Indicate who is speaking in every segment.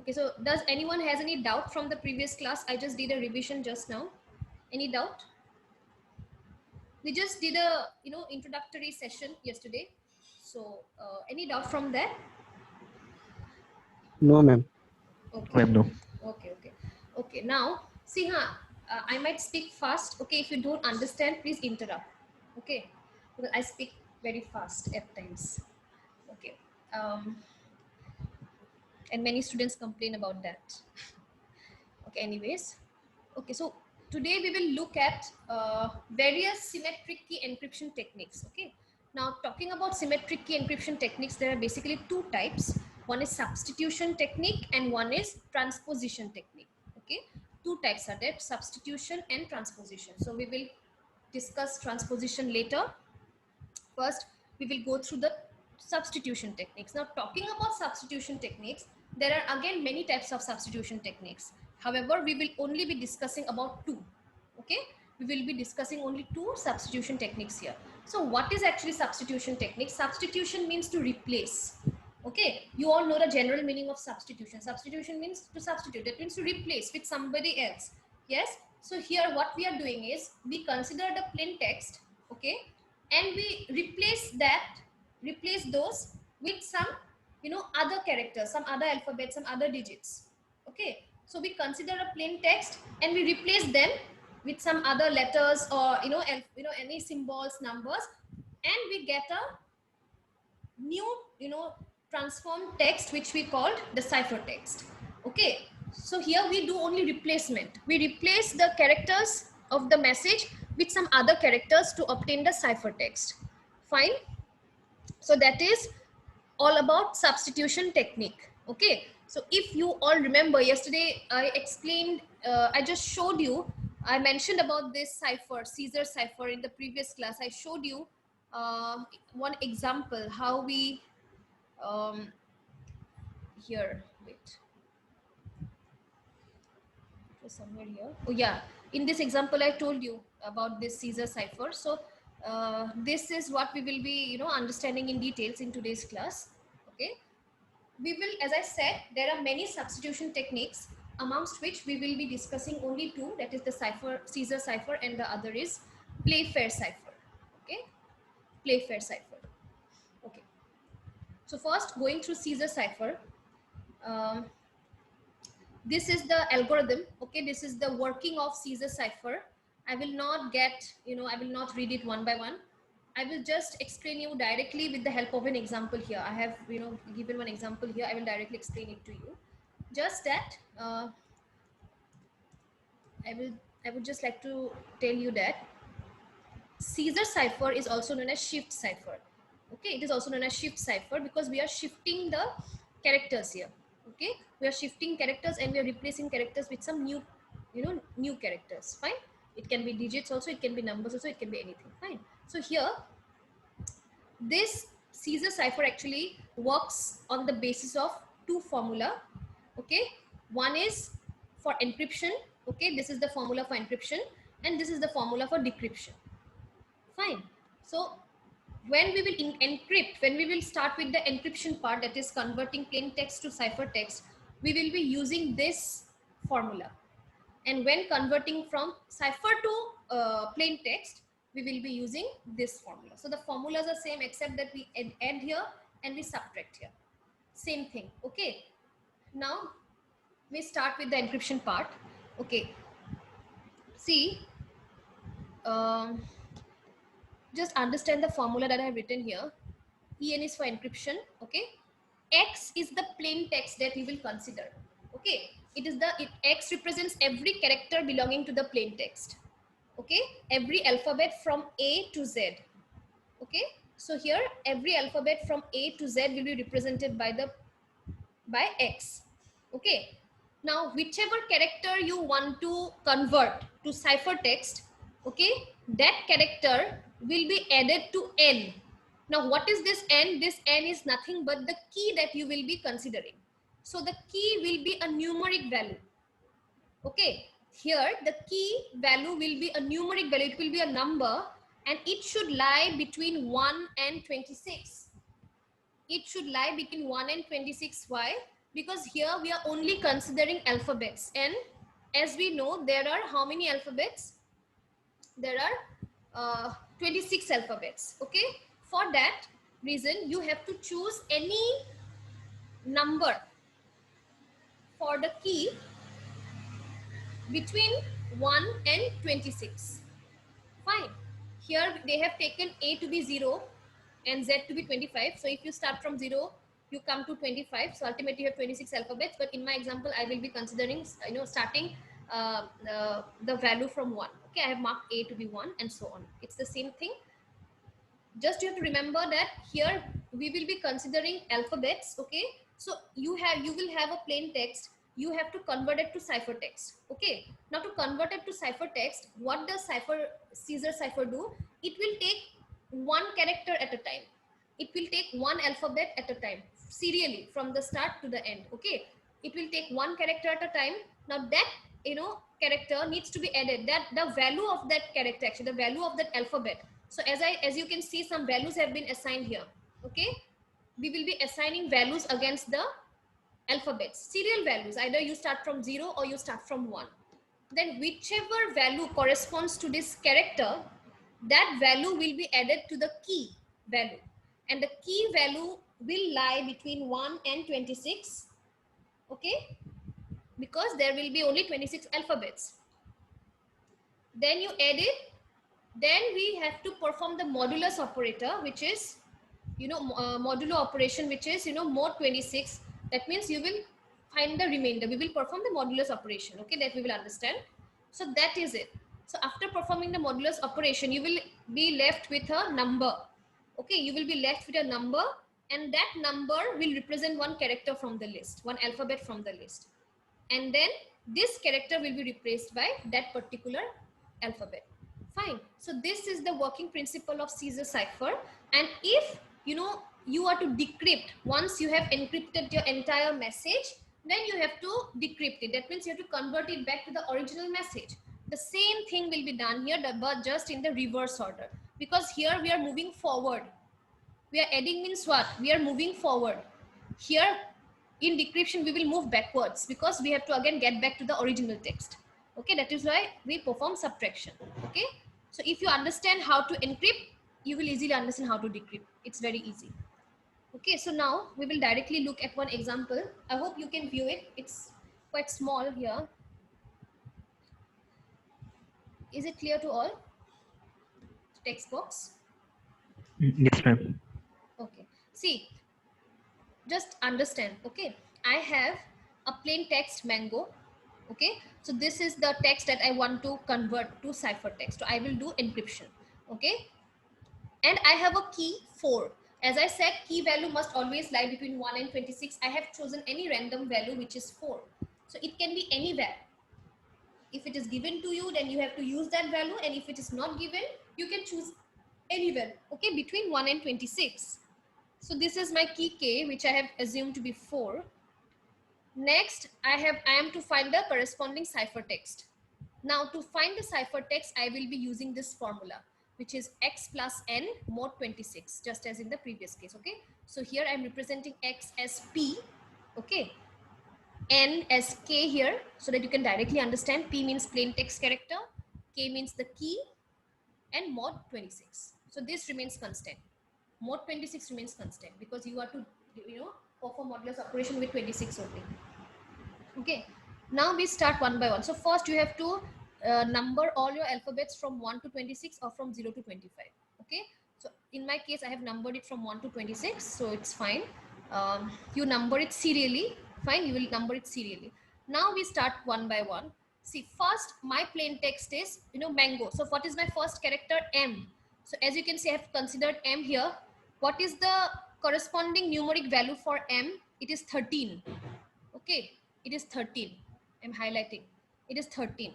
Speaker 1: Okay, so does anyone has any doubt from the previous class? I just did a revision just now. Any doubt? We just did a introductory session yesterday. So any doubt from that?
Speaker 2: No, ma'am.
Speaker 1: Okay.
Speaker 3: Ma'am, no.
Speaker 1: Okay. Now, see, I might speak fast. Okay, if you don't understand, please interrupt. Okay, because I speak very fast at times. Okay. And many students complain about that. Okay. Anyways. Okay. So today we will look at various symmetric key encryption techniques. Okay. Now, talking about symmetric key encryption techniques, there are basically two types. One is substitution technique and one is transposition technique. Okay, two types are there: substitution and transposition. So we will discuss transposition later. First, we will go through the substitution techniques. Now, talking about substitution techniques, there are again many types of substitution techniques. However, we will only be discussing about two. Okay, we will be discussing only two substitution techniques here. So what is actually substitution technique? Substitution means to replace. Okay, you all know the general meaning of substitution. Substitution means to substitute. That means to replace with somebody else. Yes. So here what we are doing is we consider the plain text. Okay, and we replace those with some other characters, some other alphabet, some other digits. Okay, so we consider a plain text and we replace them with some other letters or any symbols, numbers, and we get a new transformed text which we called the ciphertext. Okay, so here we do only replacement. We replace the characters of the message with some other characters to obtain the ciphertext. Fine. So that is all about substitution technique. Okay, so if you all remember, yesterday I explained, I just showed you, I mentioned about this cipher, Caesar cipher in the previous class. I showed you one example how we here, wait, it was somewhere here. Oh yeah, in this example I told you about this Caesar cipher. So this is what we will be understanding in details in today's class. Okay, we will, as I said, there are many substitution techniques, amongst which we will be discussing only two, that is the cipher, Caesar cipher, and the other is Playfair cipher. Okay, Playfair cipher. Okay, so first going through Caesar cipher. This is the algorithm. Okay, this is the working of Caesar cipher. I will not I will not read it one by one. I will just explain you directly with the help of an example here. I have given one example here. I will directly explain it to you. Just that I would just like to tell you that Caesar cipher is also known as shift cipher. Okay, it is also known as shift cipher because we are shifting the characters here. Okay, we are shifting characters and we are replacing characters with some new new characters. Fine, it can be digits also, it can be numbers also, it can be anything. Fine. So here this Caesar cipher actually works on the basis of two formula. Okay, one is for encryption. Okay, this is the formula for encryption and this is the formula for decryption. Fine. So when we will encrypt, when we will start with the encryption part, that is converting plain text to ciphertext, we will be using this formula. And when converting from cipher to plain text, we will be using this formula. So the formulas are same except that we add here and we subtract here. Same thing. Okay. Now we start with the encryption part. Okay. See, just understand the formula that I have written here. En is for encryption. Okay. X is the plain text that we will consider. Okay. X represents every character belonging to the plain text. Okay, every alphabet from A to Z. Okay, so here every alphabet from A to Z will be represented by X. Okay, now whichever character you want to convert to ciphertext, okay, that character will be added to N. Now what is this N? This N is nothing but the key that you will be considering. So the key will be a numeric value. Okay, here the key value will be a numeric value. It will be a number and it should lie between 1 and 26. It should lie between 1 and 26. Why? because here we are only considering alphabets, and as we know, there are how many alphabets? There are 26 alphabets. Okay, for that reason you have to choose any number for the key between 1 and 26. Fine. Here they have taken A to be 0 and Z to be 25. So if you start from 0, you come to 25. So ultimately you have 26 alphabets. But in my example, I will be considering, starting the value from 1. Okay, I have marked A to be 1 and so on. It's the same thing. Just you have to remember that here we will be considering alphabets. Okay, so you will have a plain text. You have to convert it to ciphertext. Okay, now to convert it to ciphertext, what does Caesar cipher do? It will take one character at a time. It will take one alphabet at a time, serially from the start to the end. Okay, it will take one character at a time. Now that character needs to be added, that the value of that character, actually the value of that alphabet. So as you can see, some values have been assigned here. Okay, we will be assigning values against the alphabets, serial values. Either you start from 0 or you start from 1. Then whichever value corresponds to this character, that value will be added to the key value, and the key value will lie between 1 and 26. Okay, because there will be only 26 alphabets. Then you add it. Then we have to perform the modulus operator, which is modulo operation, which is mod 26. That means you will find the remainder. We will perform the modulus operation. Okay, that we will understand. So that is it. So after performing the modulus operation, you will be left with a number. Okay, you will be left with a number, and that number will represent one character from the list, one alphabet from the list, and then this character will be replaced by that particular alphabet. Fine. So this is the working principle of Caesar cipher. And if you are to decrypt, once you have encrypted your entire message, then you have to decrypt it. That means you have to convert it back to the original message. The same thing will be done here, but just in the reverse order, because here we are moving forward. We are adding means what? We are moving forward. Here in decryption we will move backwards, because we have to again get back to the original text. Okay, that is why we perform subtraction. Okay, so if you understand how to encrypt, you will easily understand how to decrypt. It's very easy. Okay, so now we will directly look at one example. I hope you can view it. It's quite small here. Is it clear to all? Text box?
Speaker 2: Yes, ma'am.
Speaker 1: Okay, see, just understand. Okay, I have a plain text mango. Okay, so this is the text that I want to convert to ciphertext. So I will do encryption. Okay, and I have a key 4. As I said, key value must always lie between 1 and 26. I have chosen any random value, which is 4. So it can be any value. If it is given to you, then you have to use that value, and if it is not given, you can choose any value. Okay, between 1 and 26. So this is my key K, which I have assumed to be 4. Next, I am to find the corresponding ciphertext. Now to find the ciphertext, I will be using this formula, which is x plus n mod 26, just as in the previous case. Okay, so here I am representing x as p, okay, n as k here, so that you can directly understand. P means plain text character, k means the key, and mod 26. So this remains constant. Mod 26 remains constant because you are to perform modulus operation with 26 only. Okay, now we start one by one. So first you have to number all your alphabets from 1 to 26 or from 0 to 25. Okay, so in my case I have numbered it from 1 to 26, so it's fine. You number it serially. Fine, you will number it serially. Now we start one by one. See, first my plain text is mango. So what is my first character? M. So as you can see, I have considered M here. What is the corresponding numeric value for M? It is 13. Okay, it is 13. I'm highlighting. It is 13.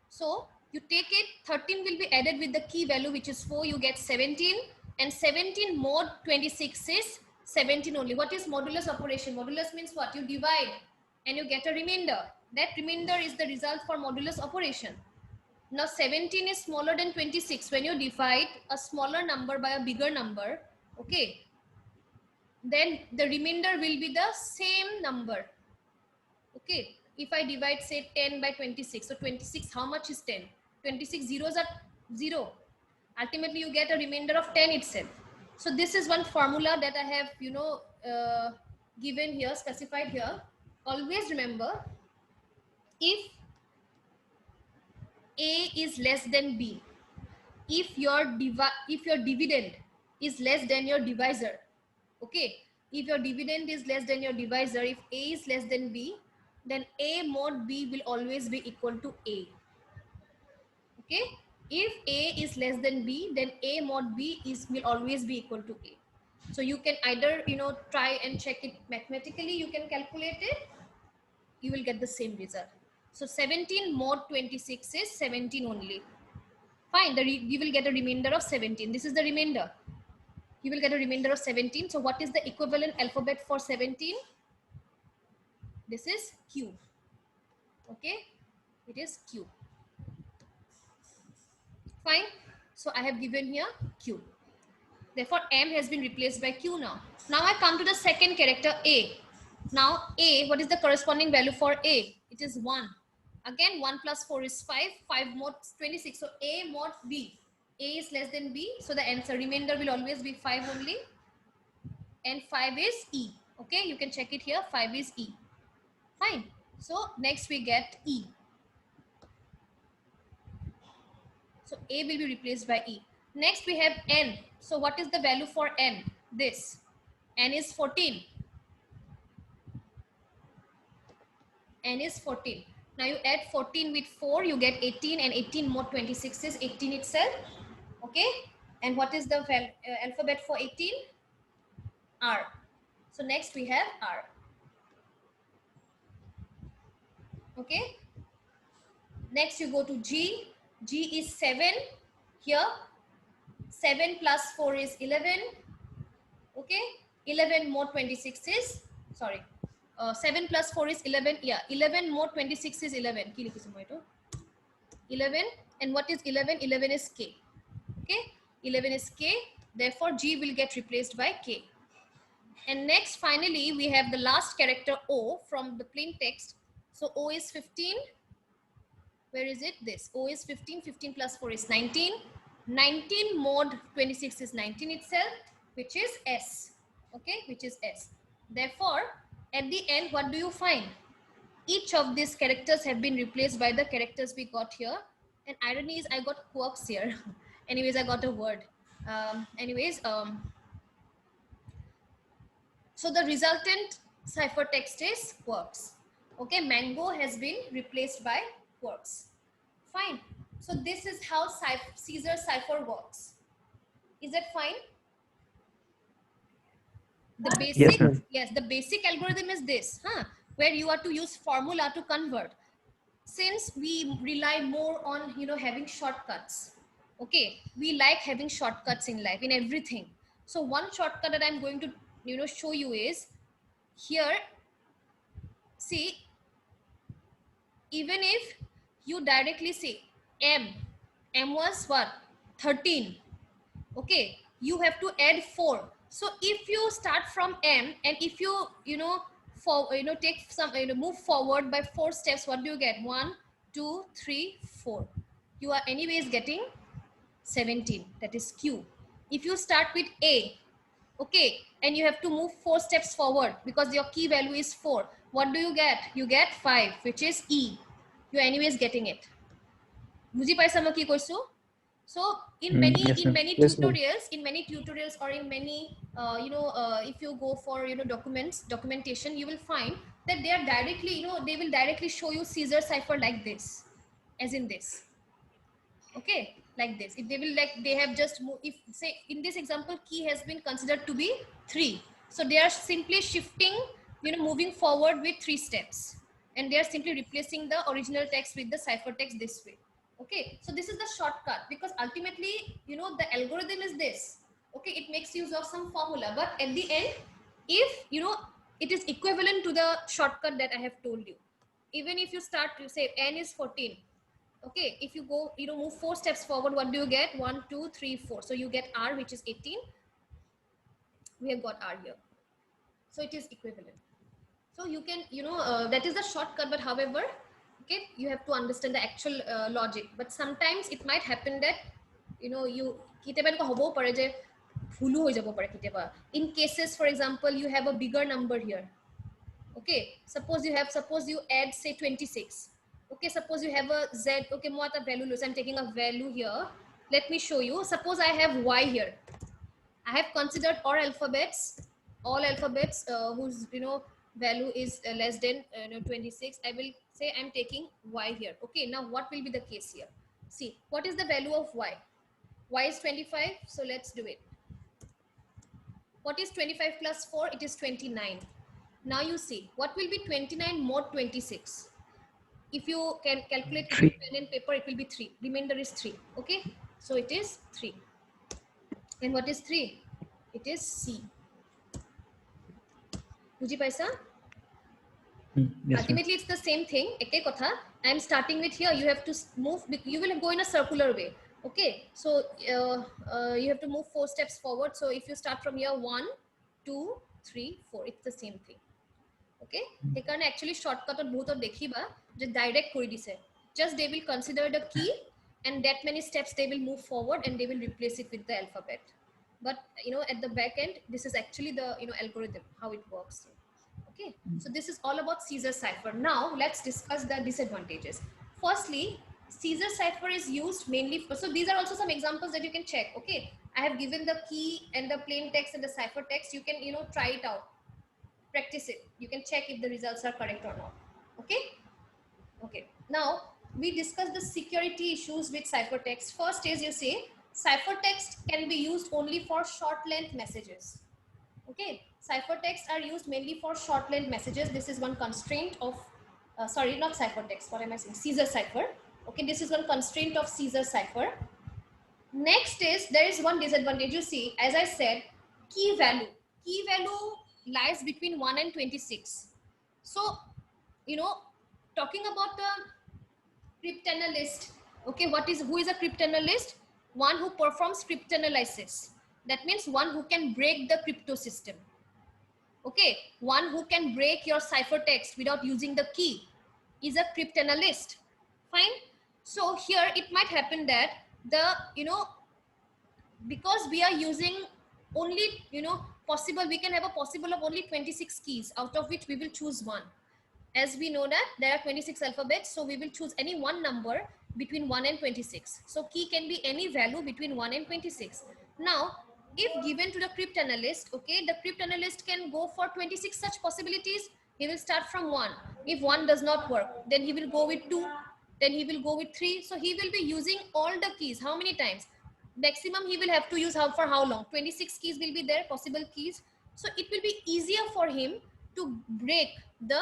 Speaker 1: So you take it, 13 will be added with the key value, which is 4. You get 17, and 17 mod 26 is 17 only. What is modulus operation? Modulus means what? You divide and you get a remainder. That remainder is the result for modulus operation. Now 17 is smaller than 26. When you divide a smaller number by a bigger number, okay, then the remainder will be the same number. Okay, if I divide say 10 by 26, so 26, how much is 10? 26 zeros are 0. Ultimately, you get a remainder of 10 itself. So this is one formula that I have, given here, specified here. Always remember, if A is less than B, if your dividend is less than your divisor, okay, if your dividend is less than your divisor, if A is less than B, then A mod B will always be equal to A. Okay, if A is less than B, then A mod B will always be equal to A. So you can either try and check it mathematically, you can calculate it, you will get the same result. So 17 mod 26 is 17 only. Fine, you will get a remainder of 17. This is the remainder. You will get a remainder of 17. So what is the equivalent alphabet for 17? This is Q. Okay, it is Q. Fine. So I have given here Q. Therefore, M has been replaced by Q now. Now I come to the second character A. Now A, what is the corresponding value for A? It is 1. Again, 1 plus 4 is 5. 5 mod 26. So A mod B. A is less than B. So the answer remainder will always be 5 only. And 5 is E. Okay, you can check it here. 5 is E. Fine. So next we get E. So A will be replaced by E. Next we have N. So what is the value for N? This. N is 14. N is 14. Now you add 14 with 4, you get 18, and 18 more 26 is 18 itself. Okay. And what is the alphabet for 18? R. So next we have R. Okay. Next you go to G. G is 7 here. 7 plus 4 is 11. Okay. 11 more 26 is, sorry. 7 plus 4 is 11. Yeah. 11 more 26 is 11. 11. And what is 11? 11 is K. Okay. 11 is K. Therefore, G will get replaced by K. And next, finally, we have the last character O from the plain text. So O is 15. Where is it? This. O is 15. 15 plus 4 is 19. 19 mod 26 is 19 itself, which is S. Okay, which is S. Therefore, at the end, what do you find? Each of these characters have been replaced by the characters we got here. And irony is I got quirks here. Anyways, I got a word. So the resultant ciphertext is quirks. Okay, mango has been replaced by quirks. Fine. So this is how Caesar cipher works. Is that fine? The basic,
Speaker 2: Yes, ma'am.
Speaker 1: yes, the basic algorithm is this, where you are to use formula to convert. Since we rely more on having shortcuts, okay, we like having shortcuts in life, in everything. So one shortcut that I'm going to show you is here. See, even if you directly say M was what, 13, okay, you have to add 4. So if you start from M and if you take some move forward by 4 steps, what do you get? 1 2 3 4. You are anyways getting 17. That is Q. If you start with A, okay, and you have to move 4 steps forward because your key value is 4, what do you get? You get 5, which is E. You are anyways getting it. বুজি পাইছা মই কি কৈছো? So in many
Speaker 2: Yes, ma'am.
Speaker 3: Yes, ma'am.
Speaker 1: tutorials or in many if you go for documentation, you will find that they are directly they will directly show you Caesar cipher like this, as in this. Okay, like this. If they will, like, they have just if say in this example key has been considered to be 3, so they are simply shifting, moving forward with 3 steps, and they are simply replacing the original text with the cipher text this way. Okay, so this is the shortcut, because ultimately the algorithm is this. Okay, it makes use of some formula, but at the end, if it is equivalent to the shortcut that I have told you. Even if you start to say n is 14, okay, if you go move 4 steps forward, what do you get? 1 2 3 4. So you get R, which is 18. We have got R here, so it is equivalent. So you can, that is the shortcut, but however, okay, you have to understand the actual logic. But sometimes it might happen that, you কেতিয়াবা এনেকুৱা হ'বও পাৰে যে ভুলো হৈ যাব পাৰে কেতিয়াবা in cases, for example, you have a bigger number here. Okay, suppose you add say 26. Okay, suppose you have a z. Okay, mo ata value lose, I'm taking a value here. Let me show you. Suppose I have y here. I have considered all alphabets whose value is less than 26. I will say I'm taking y here. Okay, now what will be the case here? See, what is the value of y? Y is 25, so let's do it. What is 25 plus 4? It is 29. Now you see, what will be 29 more 26? If you can calculate with
Speaker 2: 3.
Speaker 1: pen and paper, it will be 3. Remainder is 3. Okay, so it is 3. And what is 3? It is C. Buji paisa?
Speaker 2: Yes, ma'am.
Speaker 1: Ultimately, it's the same thing. Eke kotha. I am starting with here. You have to move. You will go in a circular way. Okay. So you have to move 4 steps forward. So if you start from here, 1, 2, 3, 4. It's the same thing. Okay. They can actually shortcut or both or dekhiba. Just direct kori dise. Just they will consider the key, and that many steps they will move forward, and they will replace it with the alphabet. But at the back end, this is actually the algorithm, how it works. Okay, so this is all about Caesar cipher. Now let's discuss the disadvantages. Firstly, Caesar cipher is used mainly for, so these are also some examples that you can check. Okay, I have given the key and the plain text and the cipher text. You can try it out, practice it. You can check if the results are correct or not. Okay, now we discuss the security issues with ciphertext. First is, you say ciphertext can be used only for short length messages. Okay, ciphertext are used mainly for short length messages. This is one constraint of sorry, not ciphertext, what am I saying, Caesar cipher. Okay, this is one constraint of Caesar cipher. Next is, there is one disadvantage. You see, as I said, key value lies between 1 and 26. So talking about the cryptanalyst. Okay, who is a cryptanalyst? One who performs cryptanalysis. That means one who can break the crypto system. Okay, one who can break your ciphertext without using the key is a cryptanalyst. Fine. So here it might happen that the because we are using only possible, we can have a possible of only 26 keys, out of which we will choose one. As we know that there are 26 alphabets, so we will choose any one number between 1 and 26. So key can be any value between 1 and 26. Now, if given to the cryptanalyst, okay, the cryptanalyst can go for 26 such possibilities. He will start from 1. If 1 does not work, then he will go with 2, then he will go with 3. So he will be using all the keys. How many times? Maximum he will have to use for how long? 26 keys will be there, possible keys. So it will be easier for him to break the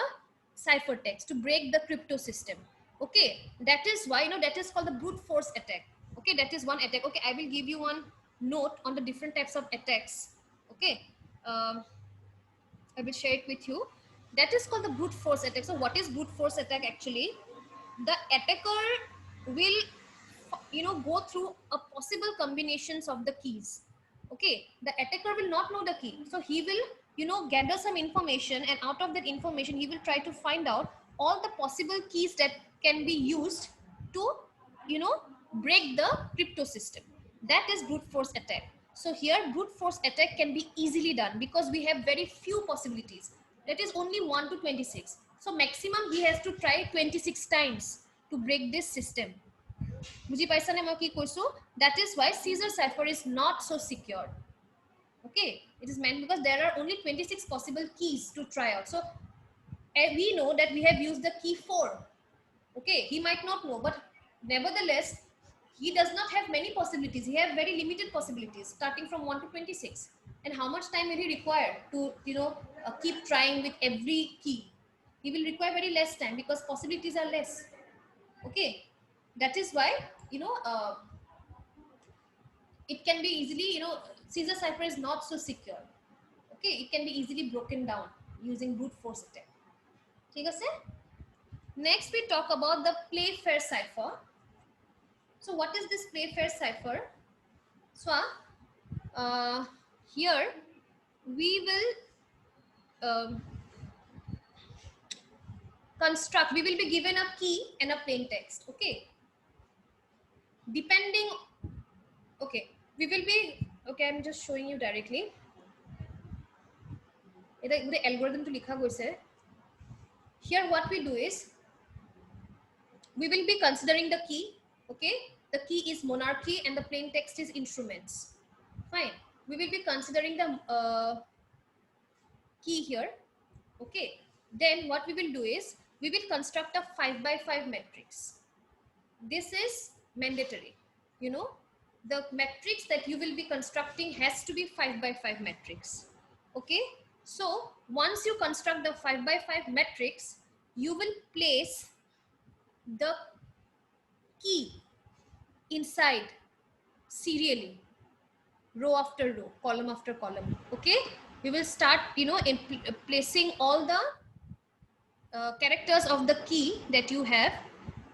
Speaker 1: ciphertext, to break the crypto system. Okay, that is why that is called the brute force attack. Okay, that is one attack. Okay, I will give you one note on the different types of attacks. Okay, I will share it with you. That is called the brute force attack. So what is brute force attack actually? The attacker will go through a possible combinations of the keys. Okay, the attacker will not know the key, so he will gather some information, and out of that information he will try to find out all the possible keys that can be used to break the crypto system. That is brute force attack. So here brute force attack can be easily done because we have very few possibilities. That is only 1 to 26. So maximum he has to try 26 times to break this system. Buji paisa ne moi ki koisu? That is why Caesar cipher is not so secure. Okay, it is meant because there are only 26 possible keys to try out. So we know that we have used the key 4. Okay, he might not know, but nevertheless he does not have many possibilities. He has very limited possibilities starting from 1 to 26. And how much time will he require to keep trying with every key? He will require very less time because possibilities are less. Okay, that is why it can be easily Caesar cipher is not so secure. Okay, it can be easily broken down using brute force attack. ठीक है? Next we talk about the Playfair cipher. So what is this Playfair cipher? So here we will construct, we will be given a key and a plain text. Okay, depending, okay, we will be, okay, I'm just showing you directly. The algorithm to likha goise. Here what we do is, we will be considering the key. Okay, the key is monarchy and the plain text is instruments. Fine, we will be considering the key here. Okay, then what we will do is, we will construct a 5 by 5 matrix. This is mandatory. You know, the matrix that you will be constructing has to be 5 by 5 matrix. Okay, so once you construct the 5 by 5 matrix, you will place the key inside serially, row after row, column after column. Okay, we will start, you know, in placing all the characters of the key that you have.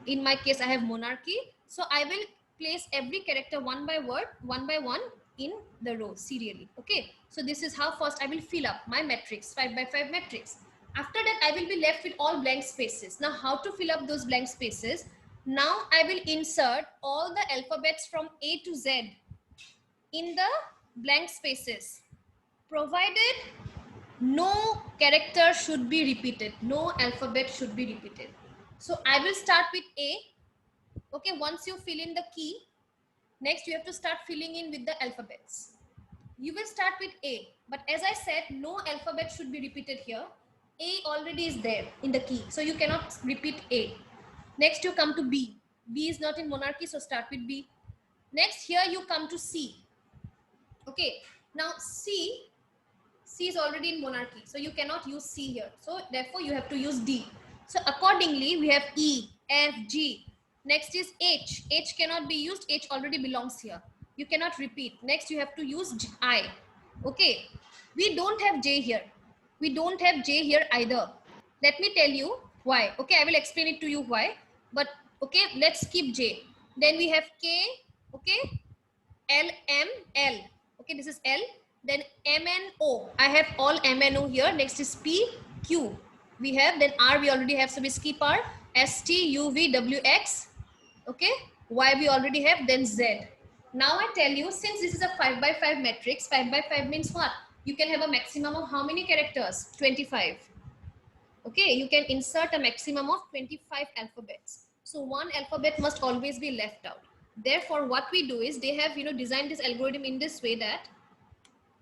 Speaker 1: In my case, I have monarchy, so I will place every character one by one in the row serially. Okay, so this is how first I will fill up my matrix, 5 by 5 matrix. After that, I will be left with all blank spaces. Now, how to fill up those blank spaces? Now I will insert all the alphabets from A to Z in the blank spaces, provided no character should be repeated, no alphabet should be repeated. So I will start with A. Okay, once you fill in the key, next you have to start filling in with the alphabets. You will start with A, but as I said, no alphabet should be repeated here. A already is there in the key, so you cannot repeat A. Next you come to B. B is not in monarchy, so start with B. Next here you come to C. Okay, now C is already in monarchy, so you cannot use C here. So therefore you have to use D. So accordingly, we have E, F, G. Next is H. H cannot be used. H already belongs here. You cannot repeat. Next you have to use I. Okay. We don't have J here. We don't have J here either. Let me tell you why. Okay, I will explain it to you why. But okay, let's skip J. Then we have K. Okay. L, M, L. Okay, this is L. Then M, N, O. I have all M, N, O here. Next is P, Q. We have, then R we already have, so we skip R. S, T, U, V, W, X. Okay, Y we already have, then Z. Now I tell you, since this is a 5 by 5 matrix, 5 by 5 means what? You can have a maximum of how many characters? 25. Okay, you can insert a maximum of 25 alphabets. So one alphabet must always be left out. Therefore, what we do is, they have, you know, designed this algorithm in this way that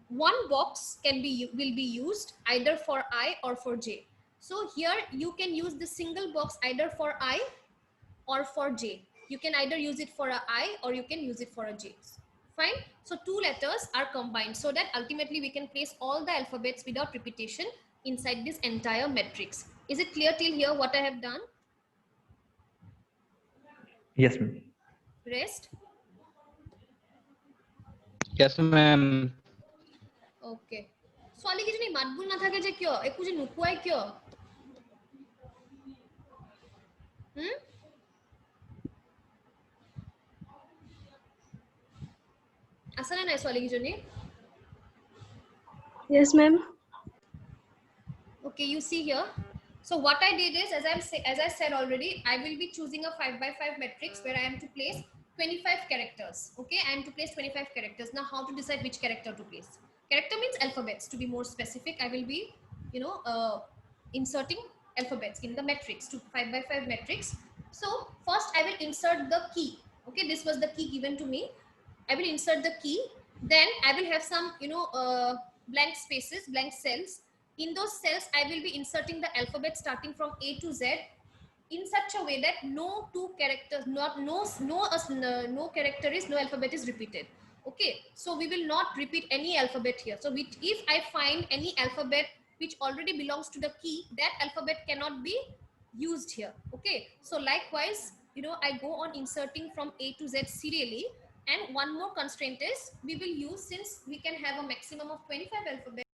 Speaker 1: one box will be used either for I or for J. So here you can use the single box either for I or for J. You can either use it for a I or you can use it for a J. Fine. So two letters are combined so that ultimately we can place all the alphabets without repetition inside this entire matrix. Is it clear till here what I have done?
Speaker 2: Yes, ma'am.
Speaker 1: Rest?
Speaker 3: Yes, ma'am.
Speaker 1: Okay. ছোৱালী কিজনী মাতবোল নাথাকে যে কিয় একো যে নুকুৱাই কিয় আছেনে নাই ছোৱালী কিজনী
Speaker 4: Yes, ma'am.
Speaker 1: Okay, you see here. So what I did is, as I said already, I will be choosing a 5 by 5 matrix where I am to place 25 characters. Okay, I am to place 25 characters. Now, how to decide which character to place? Character means alphabets. To be more specific, I will be, you know, inserting alphabets in the matrix, to 5 by 5 matrix. So first I will insert the key. Okay, this was the key given to me. I will insert the key. Then I will have some, you know, blank spaces, blank cells. In those cells, I will be inserting the alphabet starting from A to Z in such a way that no two characters, no character is, no alphabet is repeated. Okay, so we will not repeat any alphabet here. So if I find any alphabet which already belongs to the key, that alphabet cannot be used here. Okay, so likewise, you know, I go on inserting from A to Z serially. And one more constraint is, we will use, since we can have a maximum of 25 alphabets,